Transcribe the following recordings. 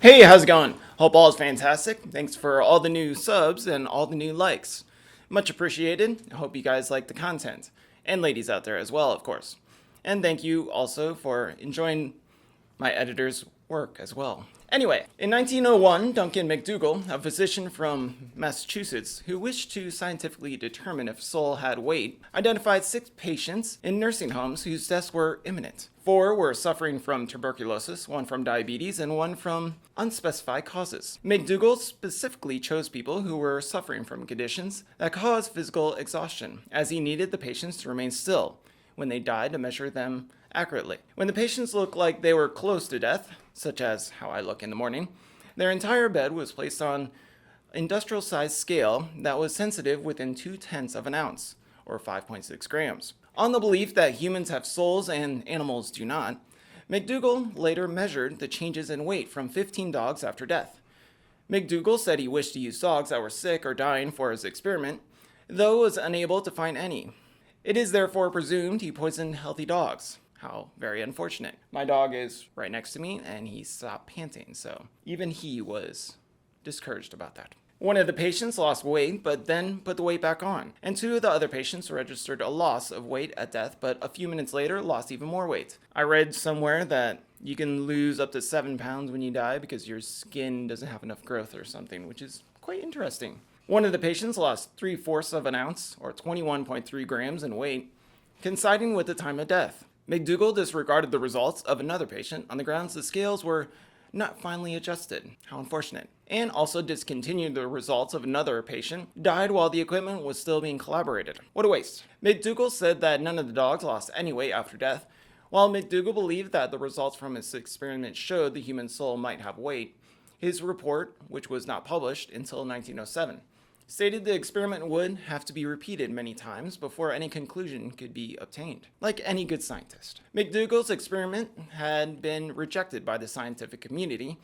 Hey, how's it going? Hope all is fantastic. Thanks for all the new subs and all the new likes. Much appreciated. I hope you guys like the content. And ladies out there as well, of course. And thank you also for enjoying my editor's work as well. Anyway, in 1901, Duncan McDougall, a physician from Massachusetts who wished to scientifically determine if soul had weight, identified 6 patients in nursing homes whose deaths were imminent. 4 were suffering from tuberculosis, 1 from diabetes, and 1 from unspecified causes. McDougall specifically chose people who were suffering from conditions that caused physical exhaustion, as he needed the patients to remain still when they died to measure them accurately. When the patients looked like they were close to death, such as how I look in the morning, their entire bed was placed on industrial-sized scale that was sensitive within 0.2 of an ounce, or 5.6 grams. On the belief that humans have souls and animals do not, McDougall later measured the changes in weight from 15 dogs after death. McDougall said he wished to use dogs that were sick or dying for his experiment, though was unable to find any. It is therefore presumed he poisoned healthy dogs. How very unfortunate. My dog is right next to me and he stopped panting, so even he was discouraged about that. One of the patients lost weight but then put the weight back on, and 2 of the other patients registered a loss of weight at death but a few minutes later lost even more weight. I read somewhere that you can lose up to 7 pounds when you die because your skin doesn't have enough growth or something, which is quite interesting. One of the patients lost 3/4 of an ounce, or 21.3 grams in weight, coinciding with the time of death. McDougall disregarded the results of another patient on the grounds the scales were not finely adjusted. How unfortunate. And also discontinued the results of another patient who died while the equipment was still being collaborated. What a waste. McDougall said that none of the dogs lost any weight after death. While McDougall believed that the results from his experiment showed the human soul might have weight, his report, which was not published until 1907, stated the experiment would have to be repeated many times before any conclusion could be obtained. Like any good scientist, McDougall's experiment had been rejected by the scientific community,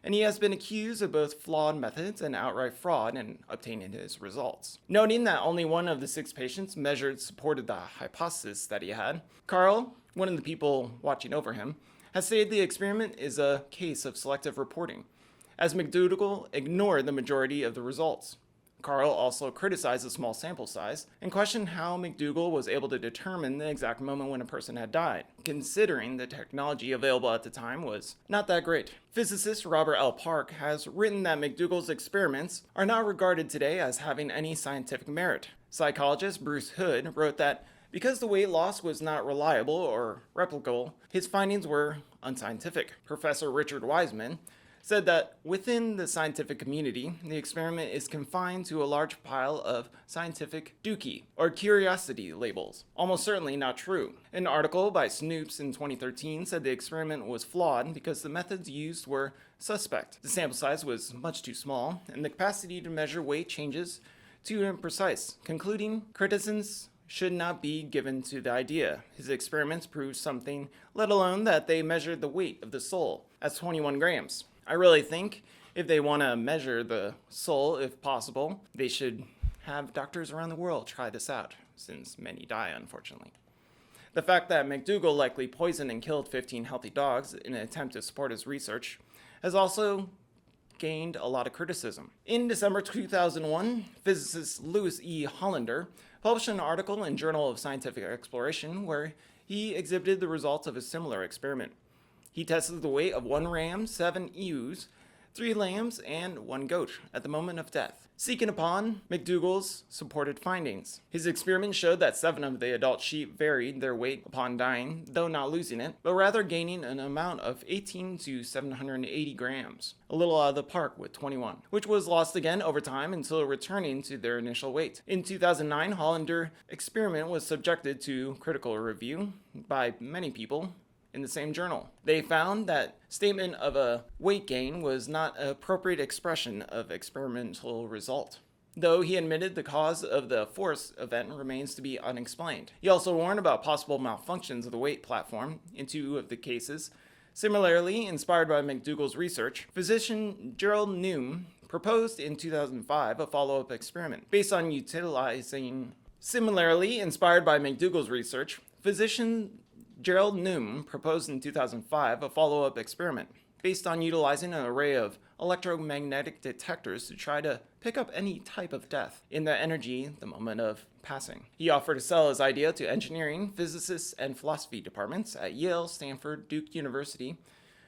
and he has been accused of both flawed methods and outright fraud in obtaining his results. Noting that only 1 of the 6 patients measured supported the hypothesis that he had, Carl, one of the people watching over him, has stated the experiment is a case of selective reporting, as McDougall ignored the majority of the results. Carl also criticized the small sample size and questioned how McDougall was able to determine the exact moment when a person had died, considering the technology available at the time was not that great. Physicist Robert L. Park has written that McDougall's experiments are not regarded today as having any scientific merit. Psychologist Bruce Hood wrote that because the weight loss was not reliable or replicable, his findings were unscientific. Professor Richard Wiseman said that within the scientific community, the experiment is confined to a large pile of scientific dookie, or curiosity labels. Almost certainly not true. An article by Snoops in 2013 said the experiment was flawed because the methods used were suspect. The sample size was much too small, and the capacity to measure weight changes too imprecise, concluding criticisms should not be given to the idea. His experiments proved something, let alone that they measured the weight of the soul as 21 grams. I really think if they want to measure the soul, if possible, they should have doctors around the world try this out, since many die, unfortunately. The fact that McDougall likely poisoned and killed 15 healthy dogs in an attempt to support his research has also gained a lot of criticism. In December 2001, physicist Louis E. Hollander published an article in Journal of Scientific Exploration where he exhibited the results of a similar experiment. He tested the weight of 1 ram, 7 ewes, 3 lambs, and 1 goat at the moment of death, seeking upon McDougall's supported findings. His experiment showed that 7 of the adult sheep varied their weight upon dying, though not losing it, but rather gaining an amount of 18 to 780 grams, a little out of the park with 21, which was lost again over time until returning to their initial weight. In 2009, Hollander's experiment was subjected to critical review by many people in the same journal. They found that statement of a weight gain was not an appropriate expression of experimental result, though he admitted the cause of the force event remains to be unexplained. He also warned about possible malfunctions of the weight platform in 2 of the cases. Similarly, inspired by McDougall's research, physician Gerald Neum proposed in 2005 a follow-up experiment based on utilizing. Similarly, inspired by McDougall's research, physician Gerald Neum proposed in 2005 a follow-up experiment based on utilizing an array of electromagnetic detectors to try to pick up any type of death in the energy the moment of passing. He offered to sell his idea to engineering, physicists, and philosophy departments at Yale, Stanford, Duke University,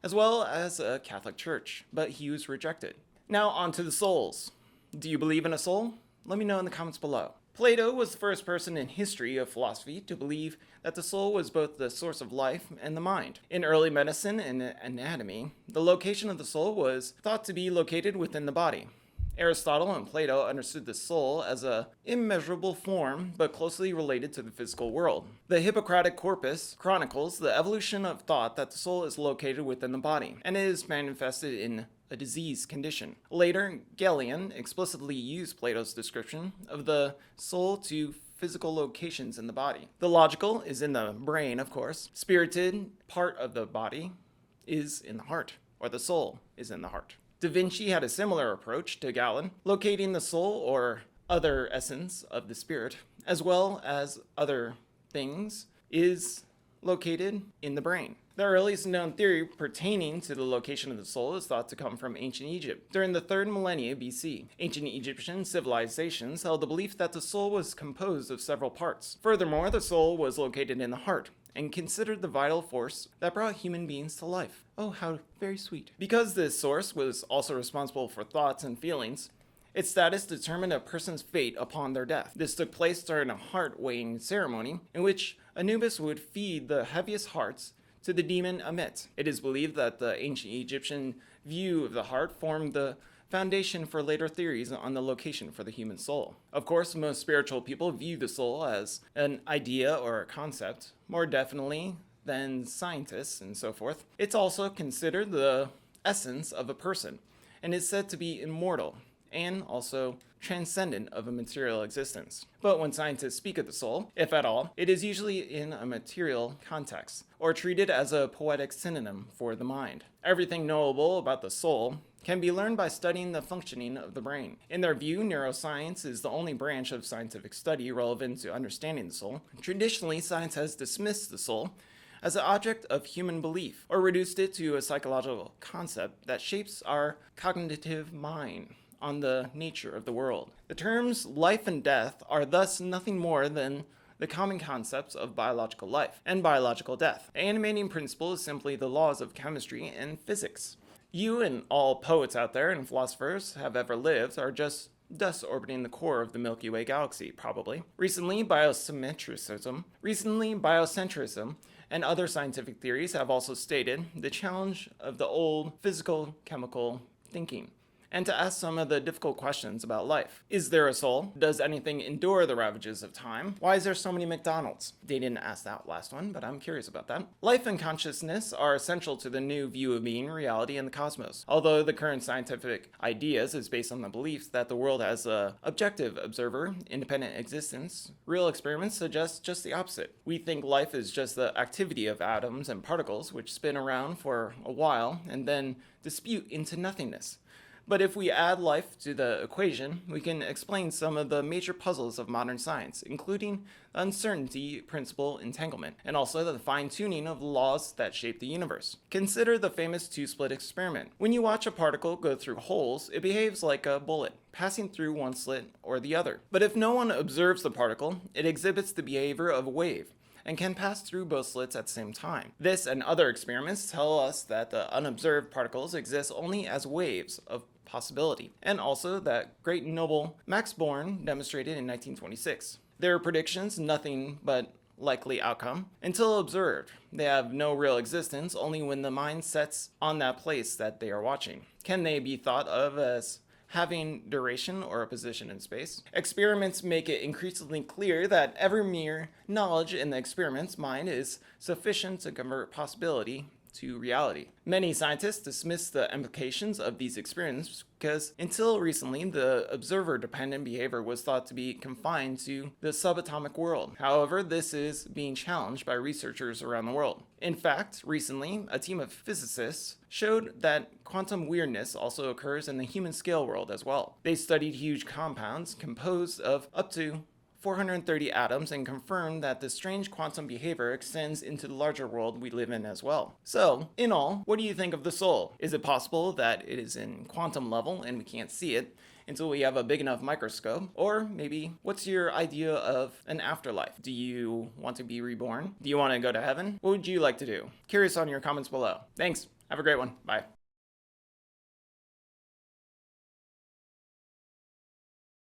as well as a Catholic church, but he was rejected. Now on to the souls. Do you believe in a soul? Let me know in the comments below. Plato was the first person in history of philosophy to believe that the soul was both the source of life and the mind. In early medicine and anatomy, the location of the soul was thought to be located within the body. Aristotle and Plato understood the soul as an immeasurable form, but closely related to the physical world. The Hippocratic Corpus chronicles the evolution of thought that the soul is located within the body, and it is manifested in a disease condition. Later, Galen explicitly used Plato's description of the soul to physical locations in the body. The logical is in the brain, of course. Spirited part of the body is in the heart, or the soul is in the heart. Da Vinci had a similar approach to Galen, locating the soul or other essence of the spirit, as well as other things, is located in the brain. The earliest known theory pertaining to the location of the soul is thought to come from ancient Egypt. During the 3rd millennia BC, ancient Egyptian civilizations held the belief that the soul was composed of several parts. Furthermore, the soul was located in the heart and considered the vital force that brought human beings to life. Oh, how very sweet. Because this source was also responsible for thoughts and feelings, its status determined a person's fate upon their death. This took place during a heart-weighing ceremony in which Anubis would feed the heaviest hearts to the demon Ammit. It is believed that the ancient Egyptian view of the heart formed the foundation for later theories on the location for the human soul. Of course, most spiritual people view the soul as an idea or a concept, more definitely than scientists and so forth. It's also considered the essence of a person, and is said to be immortal, and also transcendent of a material existence. But when scientists speak of the soul, if at all, it is usually in a material context, or treated as a poetic synonym for the mind. Everything knowable about the soul can be learned by studying the functioning of the brain. In their view, neuroscience is the only branch of scientific study relevant to understanding the soul. Traditionally, science has dismissed the soul as an object of human belief, or reduced it to a psychological concept that shapes our cognitive mind on the nature of the world. The terms life and death are thus nothing more than the common concepts of biological life and biological death. The animating principle is simply the laws of chemistry and physics. You and all poets out there and philosophers have ever lived are just dust orbiting the core of the Milky Way galaxy, probably. Recently, biocentrism, and other scientific theories have also stated the challenge of the old physical-chemical thinking, and to ask some of the difficult questions about life. Is there a soul? Does anything endure the ravages of time? Why is there so many McDonald's? They didn't ask that last one, but I'm curious about that. Life and consciousness are essential to the new view of being, reality, and the cosmos. Although the current scientific ideas is based on the belief that the world has an objective observer, independent existence, real experiments suggest just the opposite. We think life is just the activity of atoms and particles which spin around for a while and then dispute into nothingness. But if we add life to the equation, we can explain some of the major puzzles of modern science, including the uncertainty principle entanglement, and also the fine-tuning of the laws that shape the universe. Consider the famous two-slit experiment. When you watch a particle go through holes, it behaves like a bullet, passing through one slit or the other. But if no one observes the particle, it exhibits the behavior of a wave, and can pass through both slits at the same time. This and other experiments tell us that the unobserved particles exist only as waves of possibility, and also that great and noble Max Born demonstrated in 1926. Their predictions nothing but likely outcome until observed. They have no real existence only when the mind sets on that place that they are watching. Can they be thought of as having duration or a position in space? Experiments make it increasingly clear that every mere knowledge in the experiment's mind is sufficient to convert possibility to reality. Many scientists dismiss the implications of these experiments because until recently, the observer-dependent behavior was thought to be confined to the subatomic world. However, this is being challenged by researchers around the world. In fact, recently, a team of physicists showed that quantum weirdness also occurs in the human scale world as well. They studied huge compounds composed of up to 430 atoms and confirmed that this strange quantum behavior extends into the larger world we live in as well. So, in all, what do you think of the soul? Is it possible that it is in quantum level and we can't see it until we have a big enough microscope? Or maybe, what's your idea of an afterlife? Do you want to be reborn? Do you want to go to heaven? What would you like to do? Curious on your comments below. Thanks. Have a great one. Bye.